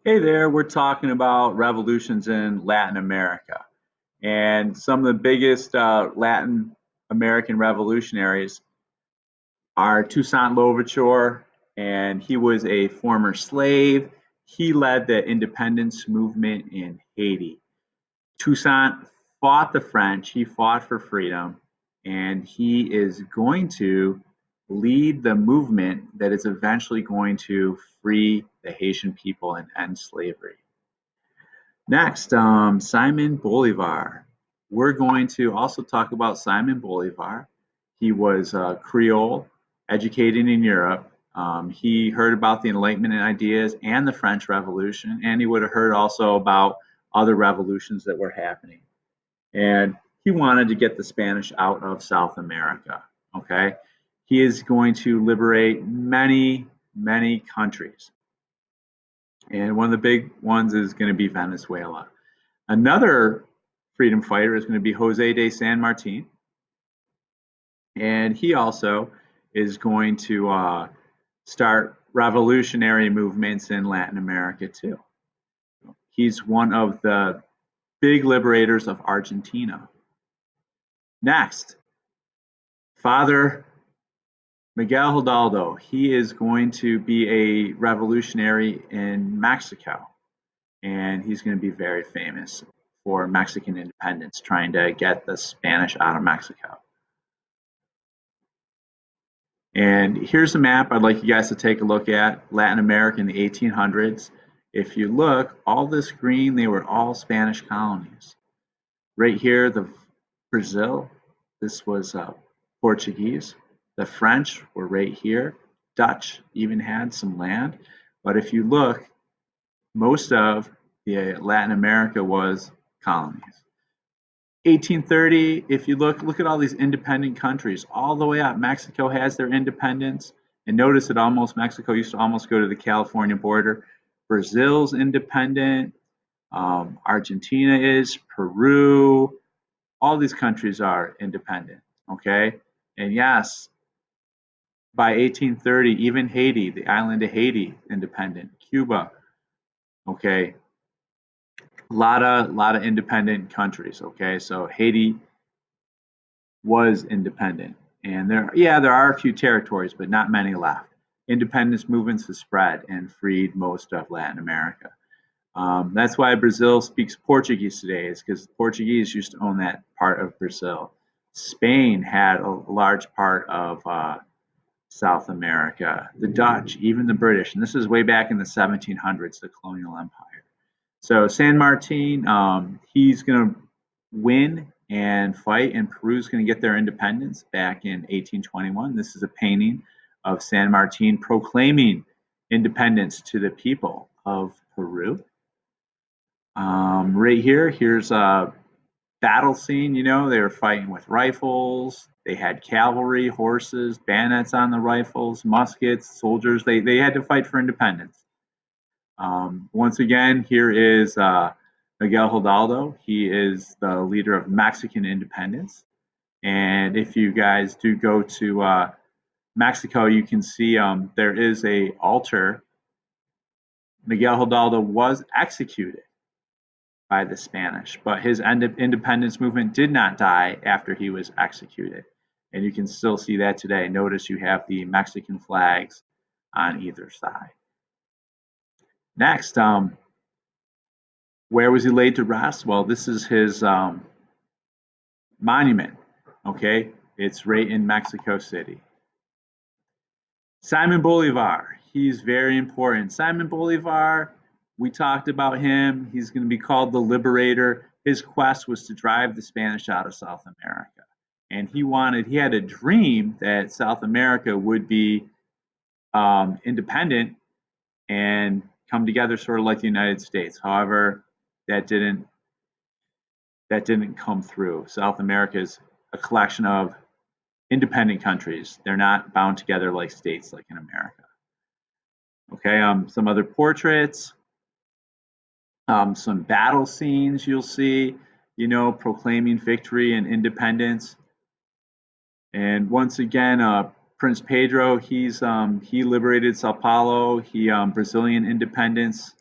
Hey there, we're talking about revolutions in Latin America. And some of the biggest Latin American revolutionaries are Toussaint Louverture, and he was a former slave. He led the independence movement in Haiti. Toussaint fought the French, he fought for freedom, and he is going to lead the movement that is eventually going to free the Haitian people and end slavery. Next, Simon Bolivar. We're going to also talk about Simon Bolivar. He was Creole, educated in Europe. He heard about the Enlightenment ideas and the French Revolution, and he would have heard also about other revolutions that were happening. And he wanted to get the Spanish out of South America. Okay, he is going to liberate many, many countries. And one of the big ones is going to be Venezuela. Another freedom fighter is going to be Jose de San Martin, and he also is going to start revolutionary movements in Latin America too. He's one of the big liberators of Argentina. Next, Father Miguel Hidaldo. He is going to be a revolutionary in Mexico, and he's going to be very famous for Mexican independence, trying to get the Spanish out of Mexico. And here's a map I'd like you guys to take a look at, Latin America in the 1800s. If you look, all this green, they were all Spanish colonies. Right here, the Brazil, this was Portuguese. The French were right here. Dutch even had some land. But if you look, most of the Latin America was colonies. 1830, if you look at all these independent countries, all the way up. Mexico has their independence. And notice it Mexico used to almost go to the California border. Brazil's independent. Argentina is, Peru, all these countries are independent, okay? And yes, by 1830, even Haiti, the island of Haiti, independent. Cuba, okay? A lot of independent countries, okay? So Haiti was independent. And there are a few territories, but not many left. Independence movements have spread and freed most of Latin America. That's why Brazil speaks Portuguese today, is because the Portuguese used to own that part of Brazil. Spain had a large part of South America, the Dutch, even the British, and this is way back in the 1700s, the colonial empire. So San Martin, he's going to win and fight, and Peru's going to get their independence back in 1821. This is a painting of San Martin proclaiming independence to the people of Peru. Right here, here's a battle scene. You know, they were fighting with rifles. They had cavalry, horses, bayonets on the rifles, muskets, soldiers. They had to fight for independence. Once again, here is Miguel Hidalgo. He is the leader of Mexican independence. And if you guys do go to Mexico, you can see there is a altar. Miguel Hidalgo was executed by the Spanish, but his independence movement did not die after he was executed. And you can still see that today. Notice you have the Mexican flags on either side. Next, where was he laid to rest? Well, this is his monument, okay? It's right in Mexico City. Simon Bolivar, he's very important. Simon Bolivar, we talked about him. He's going to be called the Liberator. His quest was to drive the Spanish out of South America. And he had a dream that South America would be independent and come together sort of like the United States. However, that didn't come through. South America is a collection of independent countries. They're not bound together like states like in America. Okay, some other portraits, some battle scenes you'll see, you know, proclaiming victory and independence. And once again, Prince Pedro, he liberated Sao Paulo, Brazilian independence.